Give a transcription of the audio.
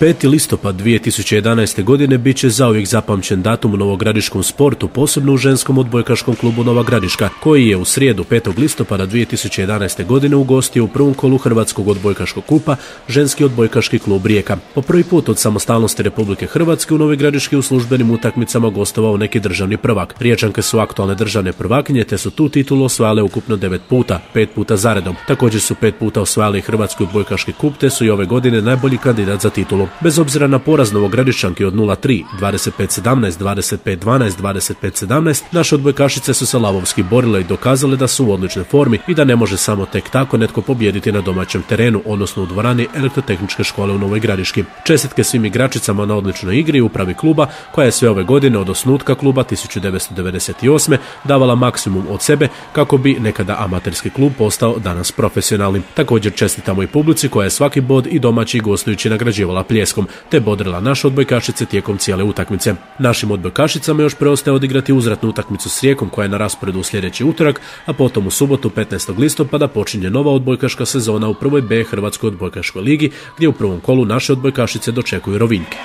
5. listopad 2011. godine bit će zauvijek zapamćen datum u novogradiškom sportu, posebno u ženskom odbojkaškom klubu Nova Gradiška, koji je u srijedu 5. listopada 2011. godine ugostio u prvom kolu Hrvatskog odbojkaškog kupa ženski odbojkaški klub Rijeka. Po prvi put od samostalnosti Republike Hrvatske u Novoj Gradiški u službenim utakmicama gostovao neki državni prvak. Riječanke su aktualne državne prvakinje te su tu titulu osvajale ukupno 9 puta, 5 puta zaredom. Također su 5 puta osvajali Hrvatski odbojkaški kup te su i ove godine najbolji kandidat za titulu. Bez obzira na poraz Novogradišćanki od 0-3, 25-17, 25-12, 25-17, naše odbojkašice su se lavovski borile i dokazale da su u odličnoj formi i da ne može samo tek tako netko pobijediti na domaćem terenu, odnosno u dvorani Elektrotehničke škole u Novoj Gradiški. Čestitke svim igračicama na odličnoj igri i upravi kluba, koja je sve ove godine od osnutka kluba 1998. davala maksimum od sebe kako bi nekada amaterski klub postao danas profesionalnim. Također čestitamo i publici koja je svaki bod i domaći i gostujući nagrađivala pljeskom, te bodrila naše odbojkašice tijekom cijele utakmice. Našim odbojkašicama još preostaje odigrati uzvratnu utakmicu s Rijekom koja je na rasporedu u sljedeći utorak, a potom u subotu 15. listopada počinje nova odbojkaška sezona u prvoj B Hrvatskoj odbojkaškoj ligi, gdje u prvom kolu naše odbojkašice dočekuju Rovinjke.